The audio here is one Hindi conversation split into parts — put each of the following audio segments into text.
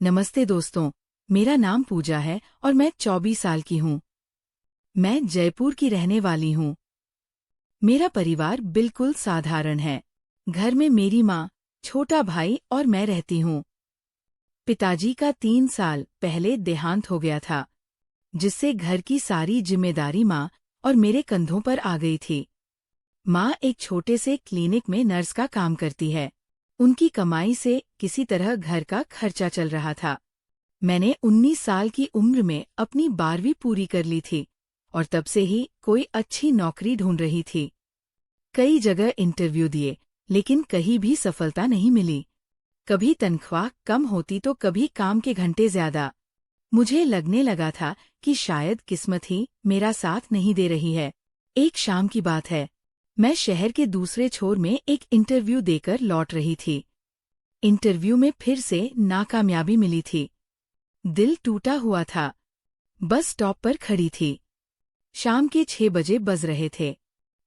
नमस्ते दोस्तों, मेरा नाम पूजा है और मैं 24 साल की हूँ। मैं जयपुर की रहने वाली हूँ। मेरा परिवार बिल्कुल साधारण है। घर में मेरी माँ, छोटा भाई और मैं रहती हूँ। पिताजी का 3 साल पहले देहांत हो गया था, जिससे घर की सारी जिम्मेदारी माँ और मेरे कंधों पर आ गई थी। माँ एक छोटे से क्लिनिक में नर्स का काम करती है। उनकी कमाई से किसी तरह घर का खर्चा चल रहा था। मैंने 19 साल की उम्र में अपनी 12वीं पूरी कर ली थी और तब से ही कोई अच्छी नौकरी ढूंढ रही थी। कई जगह इंटरव्यू दिए, लेकिन कहीं भी सफलता नहीं मिली। कभी तनख्वाह कम होती तो कभी काम के घंटे ज्यादा। मुझे लगने लगा था कि शायद किस्मत ही मेरा साथ नहीं दे रही है। एक शाम की बात है, मैं शहर के दूसरे छोर में एक इंटरव्यू देकर लौट रही थी। इंटरव्यू में फिर से नाकामयाबी मिली थी। दिल टूटा हुआ था। बस स्टॉप पर खड़ी थी। शाम के 6 बजे बज रहे थे।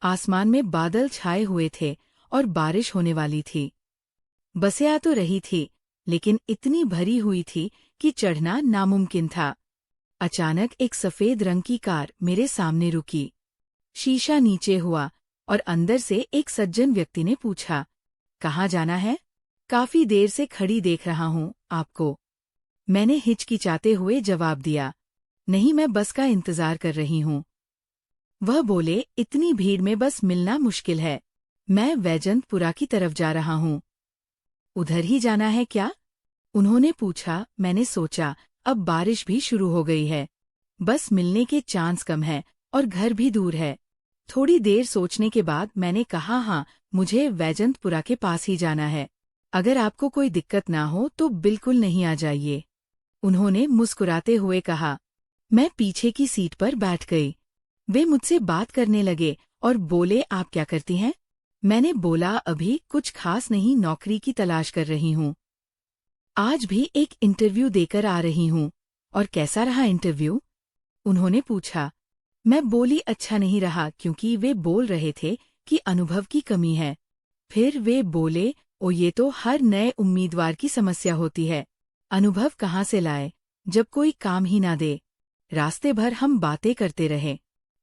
आसमान में बादल छाए हुए थे और बारिश होने वाली थी। बसें आ तो रही थी, लेकिन इतनी भरी हुई थी कि चढ़ना नामुमकिन था। अचानक एक सफेद रंग की कार मेरे सामने रुकी। शीशा नीचे हुआ और अंदर से एक सज्जन व्यक्ति ने पूछा, "कहाँ जाना है?" "काफी देर से खड़ी देख रहा हूँ आपको।" मैंने हिचकिचाते हुए जवाब दिया, "नहीं, मैं बस का इंतजार कर रही हूँ।" वह बोले, "इतनी भीड़ में बस मिलना मुश्किल है। मैं वैजंतपुरा की तरफ जा रहा हूँ।" "उधर ही जाना है क्या?" उन्होंने पूछा। मैंने सोचा, अब बारिश भी शुरू हो गई है। बस मिलने के चांस कम है और घर भी दूर है। थोड़ी देर सोचने के बाद मैंने कहा, "हाँ, मुझे वैजंतपुरा के पास ही जाना है। अगर आपको कोई दिक्कत ना हो तो बिल्कुल नहीं आ जाइए।" उन्होंने मुस्कुराते हुए कहा। मैं पीछे की सीट पर बैठ गई। वे मुझसे बात करने लगे और बोले, "आप क्या करती हैं?" मैंने बोला, "अभी कुछ खास नहीं, नौकरी की तलाश कर रही हूँ। आज भी एक इंटरव्यू देकर आ रही हूँ।" "और कैसा रहा इंटरव्यू?" उन्होंने पूछा। मैं बोली, "अच्छा नहीं रहा," क्योंकि वे बोल रहे थे कि अनुभव की कमी है। फिर वे बोले, "ओ, ये तो हर नए उम्मीदवार की समस्या होती है। अनुभव कहाँ से लाए, जब कोई काम ही ना दे?" रास्ते भर हम बातें करते रहे।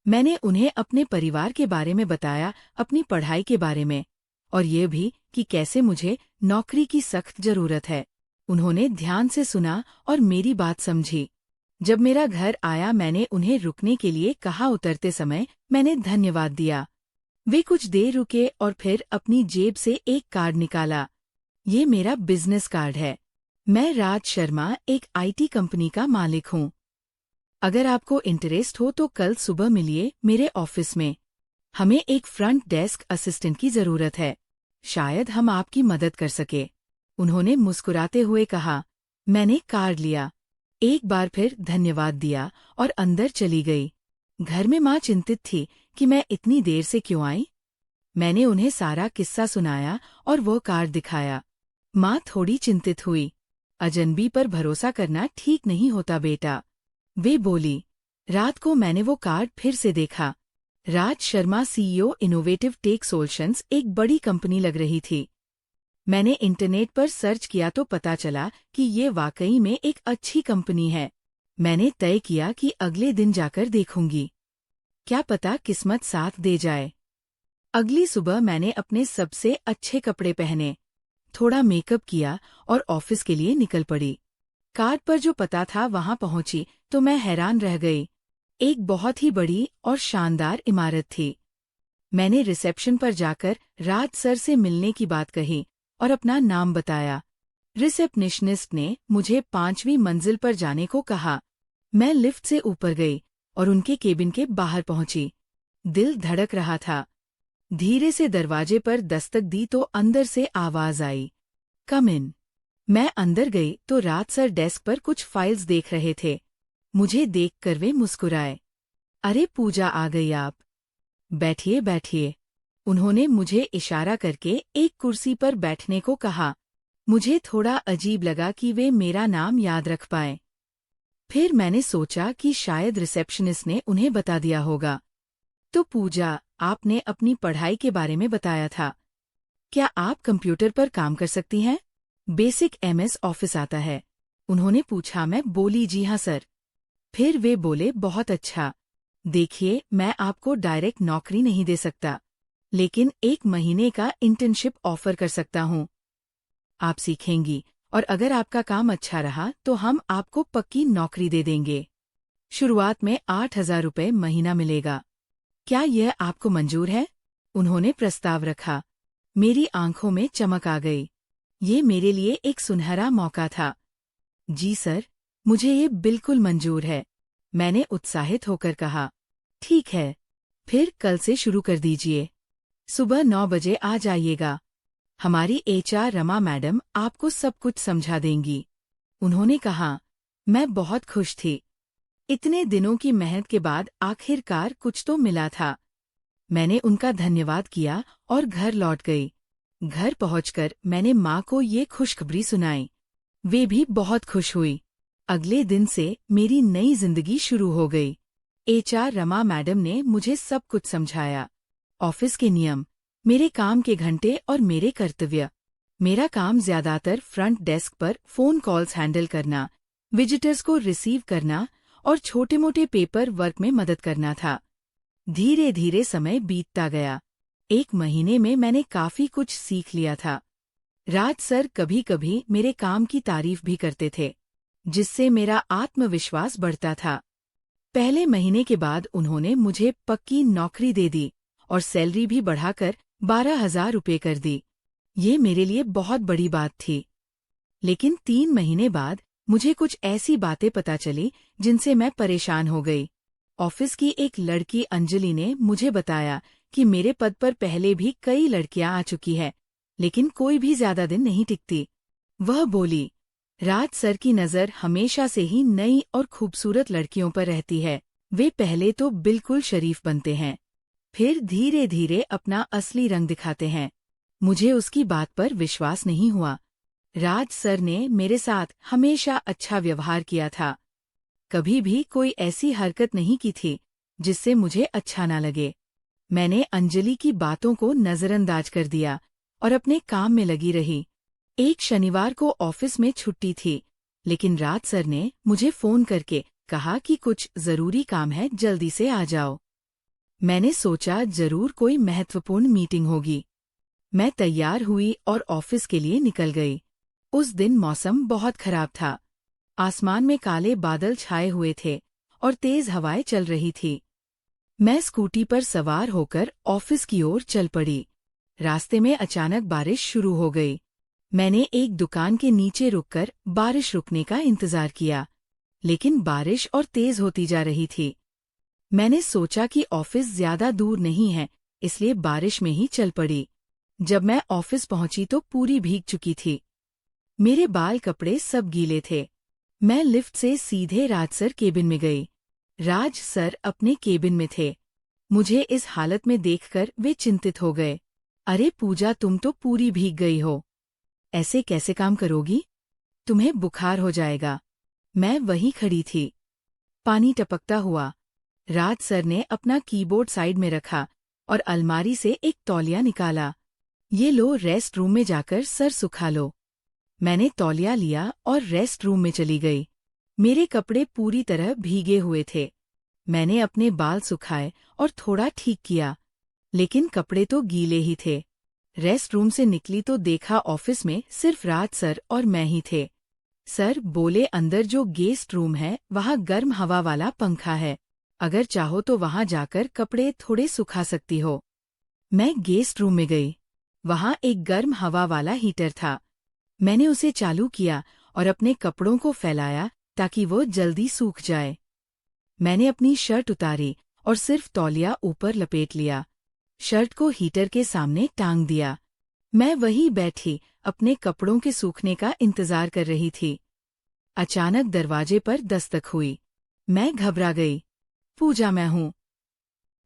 मैंने उन्हें अपने परिवार के बारे में बताया, अपनी पढ़ाई के बारे में, और ये भी कि कैसे मुझे नौकरी की सख्त जरूरत है। उन्होंने ध्यान से सुना और मेरी बात समझी। जब मेरा घर आया, मैंने उन्हें रुकने के लिए कहा। उतरते समय मैंने धन्यवाद दिया। वे कुछ देर रुके और फिर अपनी जेब से एक कार्ड निकाला। "ये मेरा बिजनेस कार्ड है। मैं राज शर्मा, एक IT कंपनी का मालिक हूँ। अगर आपको इंटरेस्ट हो तो कल सुबह मिलिए मेरे ऑफिस में। हमें एक फ्रंट डेस्क असिस्टेंट की जरूरत है। शायद हम आपकी मदद कर सके।" उन्होंने मुस्कुराते हुए कहा। मैंने कार्ड लिया, एक बार फिर धन्यवाद दिया और अंदर चली गई। घर में माँ चिंतित थी कि मैं इतनी देर से क्यों आई। मैंने उन्हें सारा किस्सा सुनाया और वो कार्ड दिखाया। माँ थोड़ी चिंतित हुई। "अजनबी पर भरोसा करना ठीक नहीं होता बेटा," वे बोली। रात को मैंने वो कार्ड फिर से देखा। Raj Sharma, CEO, innovative tech solutions, एक बड़ी कंपनी लग रही थी। मैंने इंटरनेट पर सर्च किया तो पता चला कि ये वाकई में एक अच्छी कंपनी है। मैंने तय किया कि अगले दिन जाकर देखूंगी। क्या पता किस्मत साथ दे जाए। अगली सुबह मैंने अपने सबसे अच्छे कपड़े पहने, थोड़ा मेकअप किया और ऑफिस के लिए निकल पड़ी। कार्ड पर जो पता था वहां पहुंची तो मैं हैरान रह गई। एक बहुत ही बड़ी और शानदार इमारत थी। मैंने रिसेप्शन पर जाकर राज सर से मिलने की बात कही और अपना नाम बताया। रिसेप्शनिस्ट ने मुझे 5वीं मंजिल पर जाने को कहा। मैं लिफ्ट से ऊपर गई और उनके केबिन के बाहर पहुंची। दिल धड़क रहा था। धीरे से दरवाजे पर दस्तक दी तो अंदर से आवाज आई, "कम इन।" मैं अंदर गई तो राज सर डेस्क पर कुछ फाइल्स देख रहे थे। मुझे देखकर वे मुस्कुराए। "अरे पूजा, आ गई आप। बैठिए बैठिए।" उन्होंने मुझे इशारा करके एक कुर्सी पर बैठने को कहा। मुझे थोड़ा अजीब लगा कि वे मेरा नाम याद रख पाए। फिर मैंने सोचा कि शायद रिसेप्शनिस्ट ने उन्हें बता दिया होगा। "तो पूजा, आपने अपनी पढ़ाई के बारे में बताया था। क्या आप कंप्यूटर पर काम कर सकती हैं? बेसिक MS ऑफिस आता है।" उन्होंने पूछा। मैं बोली, जी हाँ सर। फिर वे बोले, बहुत अच्छा। देखिए, मैं आपको डायरेक्ट नौकरी नहीं दे सकता, लेकिन 1 महीने का इंटर्नशिप ऑफर कर सकता हूँ। आप सीखेंगी और अगर आपका काम अच्छा रहा तो हम आपको पक्की नौकरी दे देंगे। शुरुआत में 8,000 रुपये महीना मिलेगा। क्या यह आपको मंजूर है? उन्होंने प्रस्ताव रखा। मेरी आंखों में चमक आ गई। ये मेरे लिए एक सुनहरा मौका था। जी सर, मुझे ये बिल्कुल मंजूर है, मैंने उत्साहित होकर कहा। ठीक है, फिर कल से शुरू कर दीजिए। सुबह 9 बजे आ जाइएगा। हमारी HR रमा मैडम आपको सब कुछ समझा देंगी। उन्होंने कहा। मैं बहुत खुश थी। इतने दिनों की मेहनत के बाद आखिरकार कुछ तो मिला था। मैंने उनका धन्यवाद किया और घर लौट गई। घर पहुंचकर मैंने माँ को ये खुशखबरी सुनाई। वे भी बहुत खुश हुई। अगले दिन से मेरी नई जिंदगी शुरू हो गई। HR रमा मैडम ने मुझे सब कुछ समझाया। ऑफिस के नियम, मेरे काम के घंटे और मेरे कर्तव्य। मेरा काम ज्यादातर फ्रंट डेस्क पर फोन कॉल्स हैंडल करना, विजिटर्स को रिसीव करना और छोटे मोटे पेपर वर्क में मदद करना था। धीरे धीरे समय बीतता गया। 1 महीने में मैंने काफी कुछ सीख लिया था। राज सर कभी कभी मेरे काम की तारीफ भी करते थे, जिससे मेरा आत्मविश्वास बढ़ता था। पहले महीने के बाद उन्होंने मुझे पक्की नौकरी दे दी और सैलरी भी बढ़ाकर 12,000 रुपये कर दी। ये मेरे लिए बहुत बड़ी बात थी। लेकिन 3 महीने बाद मुझे कुछ ऐसी बातें पता चली जिनसे मैं परेशान हो गई। ऑफिस की एक लड़की अंजलि ने मुझे बताया कि मेरे पद पर पहले भी कई लड़कियां आ चुकी है, लेकिन कोई भी ज्यादा दिन नहीं टिकती। वह बोली, राज सर की नजर हमेशा से ही नई और खूबसूरत लड़कियों पर रहती है। वे पहले तो बिल्कुल शरीफ बनते हैं, फिर धीरे धीरे अपना असली रंग दिखाते हैं। मुझे उसकी बात पर विश्वास नहीं हुआ। राज सर ने मेरे साथ हमेशा अच्छा व्यवहार किया था। कभी भी कोई ऐसी हरकत नहीं की थी जिससे मुझे अच्छा ना लगे। मैंने अंजलि की बातों को नजरअंदाज कर दिया और अपने काम में लगी रही। एक शनिवार को ऑफिस में छुट्टी थी, लेकिन राज सर ने मुझे फोन करके कहा कि कुछ जरूरी काम है, जल्दी से आ जाओ। मैंने सोचा जरूर कोई महत्वपूर्ण मीटिंग होगी। मैं तैयार हुई और ऑफिस के लिए निकल गई। उस दिन मौसम बहुत खराब था। आसमान में काले बादल छाए हुए थे और तेज हवाएं चल रही थी। मैं स्कूटी पर सवार होकर ऑफिस की ओर चल पड़ी। रास्ते में अचानक बारिश शुरू हो गई। मैंने एक दुकान के नीचे रुककर बारिश रुकने का इंतजार किया, लेकिन बारिश और तेज होती जा रही थी। मैंने सोचा कि ऑफिस ज्यादा दूर नहीं है, इसलिए बारिश में ही चल पड़ी। जब मैं ऑफिस पहुंची तो पूरी भीग चुकी थी। मेरे बाल कपड़े सब गीले थे। मैं लिफ्ट से सीधे राज सर केबिन में गई। राज सर अपने केबिन में थे। मुझे इस हालत में देखकर वे चिंतित हो गए। अरे पूजा, तुम तो पूरी भीग गई हो। ऐसे कैसे काम करोगी? तुम्हें बुखार हो जाएगा। मैं वहीं खड़ी थी। पानी टपकता हुआ। राज सर ने अपना कीबोर्ड साइड में रखा और अलमारी से एक तौलिया निकाला। ये लो, रेस्ट रूम में जाकर सर सुखा लो। मैंने तौलिया लिया और रेस्ट रूम में चली गई। मेरे कपड़े पूरी तरह भीगे हुए थे। मैंने अपने बाल सुखाए और थोड़ा ठीक किया, लेकिन कपड़े तो गीले ही थे। रेस्ट रूम से निकली तो देखा ऑफिस में सिर्फ राज सर और मैं ही थे। सर बोले, अंदर जो गेस्ट रूम है वहाँ गर्म हवा वाला पंखा है, अगर चाहो तो वहाँ जाकर कपड़े थोड़े सुखा सकती हो। मैं गेस्ट रूम में गई। वहाँ एक गर्म हवा वाला हीटर था। मैंने उसे चालू किया और अपने कपड़ों को फैलाया ताकि वो जल्दी सूख जाए। मैंने अपनी शर्ट उतारी और सिर्फ तौलिया ऊपर लपेट लिया। शर्ट को हीटर के सामने टांग दिया। मैं वहीं बैठी अपने कपड़ों के सूखने का इंतजार कर रही थी। अचानक दरवाजे पर दस्तक हुई। मैं घबरा गई। पूजा, मैं हूँ।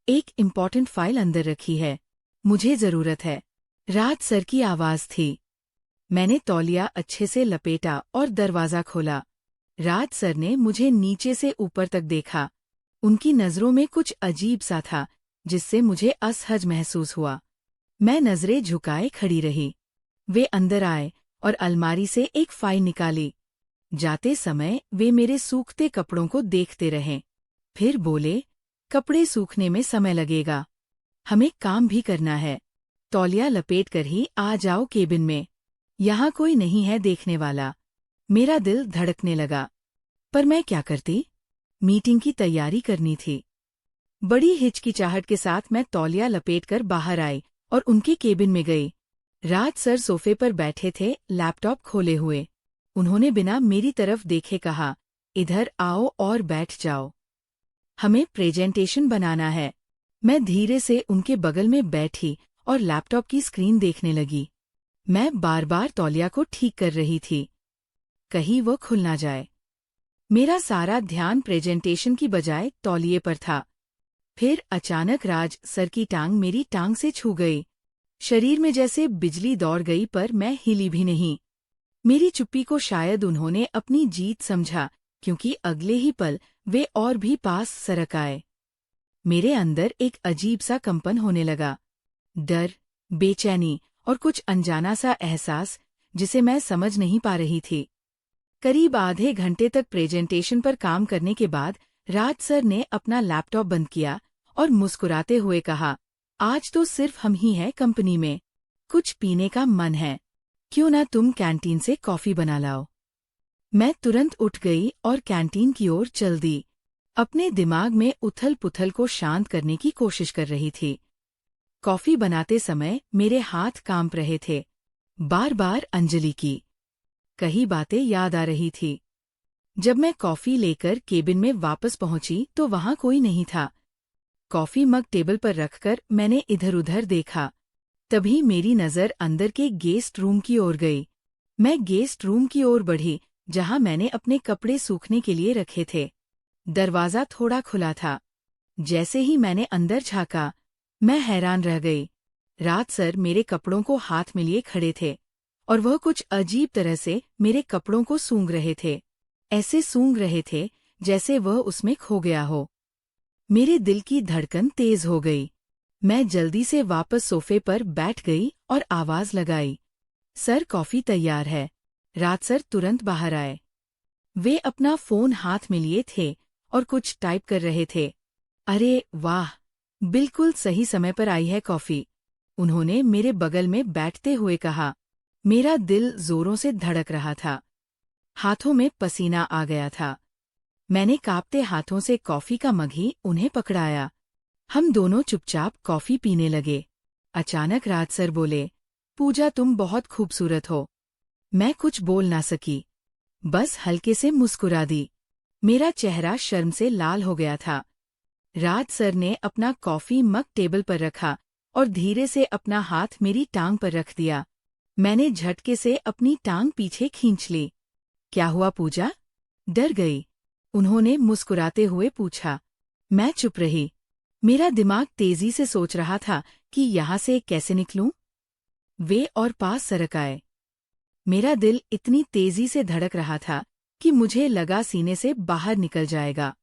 एक इम्पॉर्टेंट फाइल अंदर रखी है, मुझे जरूरत है। राज सर की आवाज थी। मैंने तौलिया अच्छे से लपेटा और दरवाजा खोला। राज सर ने मुझे नीचे से ऊपर तक देखा। उनकी नजरों में कुछ अजीब सा था, जिससे मुझे असहज महसूस हुआ। मैं नजरें झुकाए खड़ी रही। वे अंदर आए और अलमारी से एक फाइल निकाली। जाते समय वे मेरे सूखते कपड़ों को देखते रहे। फिर बोले, कपड़े सूखने में समय लगेगा, हमें काम भी करना है। तौलिया लपेटकर ही आ जाओ केबिन में, यहाँ कोई नहीं है देखने वाला। मेरा दिल धड़कने लगा, पर मैं क्या करती? मीटिंग की तैयारी करनी थी। बड़ी हिचकिचाहट के साथ मैं तौलिया लपेटकर बाहर आई और उनके केबिन में गई। राज सर सोफे पर बैठे थे, लैपटॉप खोले हुए। उन्होंने बिना मेरी तरफ देखे कहा, इधर आओ और बैठ जाओ, हमें प्रेजेंटेशन बनाना है। मैं धीरे से उनके बगल में बैठी और लैपटॉप की स्क्रीन देखने लगी। मैं बार बार तौलिया को ठीक कर रही थी, कहीं वो खुल ना जाए। मेरा सारा ध्यान प्रेजेंटेशन की बजाय तौलिए पर था। फिर अचानक राज सर की टांग मेरी टांग से छू गई। शरीर में जैसे बिजली दौड़ गई, पर मैं हिली भी नहीं। मेरी चुप्पी को शायद उन्होंने अपनी जीत समझा, क्योंकि अगले ही पल वे और भी पास सरक आए। मेरे अंदर एक अजीब सा कंपन होने लगा, डर, बेचैनी और कुछ अनजाना सा एहसास जिसे मैं समझ नहीं पा रही थी। करीब आधे घंटे तक प्रेजेंटेशन पर काम करने के बाद राज सर ने अपना लैपटॉप बंद किया और मुस्कुराते हुए कहा, आज तो सिर्फ हम ही हैं कंपनी में। कुछ पीने का मन है, क्यों ना तुम कैंटीन से कॉफी बना लाओ। मैं तुरंत उठ गई और कैंटीन की ओर चल दी। अपने दिमाग में उथल पुथल को शांत करने की कोशिश कर रही थी। कॉफी बनाते समय मेरे हाथ कांप रहे थे। बार बार अंजलि की कई बातें याद आ रही थी। जब मैं कॉफी लेकर केबिन में वापस पहुंची तो वहां कोई नहीं था। कॉफी मग टेबल पर रखकर मैंने इधर-उधर देखा। तभी मेरी नज़र अंदर के गेस्ट रूम की ओर गई। मैं गेस्ट रूम की ओर बढ़ी, जहां मैंने अपने कपड़े सूखने के लिए रखे थे। दरवाज़ा थोड़ा खुला था। जैसे ही मैंने अंदर झांका, मैं हैरान रह गई। राज सर मेरे कपड़ों को हाथ में लिए खड़े थे और वह कुछ अजीब तरह से मेरे कपड़ों को सूंघ रहे थे। ऐसे सूंघ रहे थे जैसे वह उसमें खो गया हो। मेरे दिल की धड़कन तेज हो गई। मैं जल्दी से वापस सोफे पर बैठ गई और आवाज लगाई, सर कॉफी तैयार है। राज सर तुरंत बाहर आए। वे अपना फोन हाथ में लिए थे और कुछ टाइप कर रहे थे। अरे वाह, बिल्कुल सही समय पर आई है कॉफी, उन्होंने मेरे बगल में बैठते हुए कहा। मेरा दिल जोरों से धड़क रहा था, हाथों में पसीना आ गया था। मैंने कांपते हाथों से कॉफी का मग ही उन्हें पकड़ाया। हम दोनों चुपचाप कॉफी पीने लगे। अचानक राज सर बोले, पूजा तुम बहुत खूबसूरत हो। मैं कुछ बोल ना सकी, बस हल्के से मुस्कुरा दी। मेरा चेहरा शर्म से लाल हो गया था। राज सर ने अपना कॉफी मग टेबल पर रखा और धीरे से अपना हाथ मेरी टांग पर रख दिया। मैंने झटके से अपनी टांग पीछे खींच ली। क्या हुआ पूजा? डर गई? उन्होंने मुस्कुराते हुए पूछा। मैं चुप रही। मेरा दिमाग तेजी से सोच रहा था कि यहाँ से कैसे निकलूं। वे और पास सरक आए। मेरा दिल इतनी तेजी से धड़क रहा था कि मुझे लगा सीने से बाहर निकल जाएगा।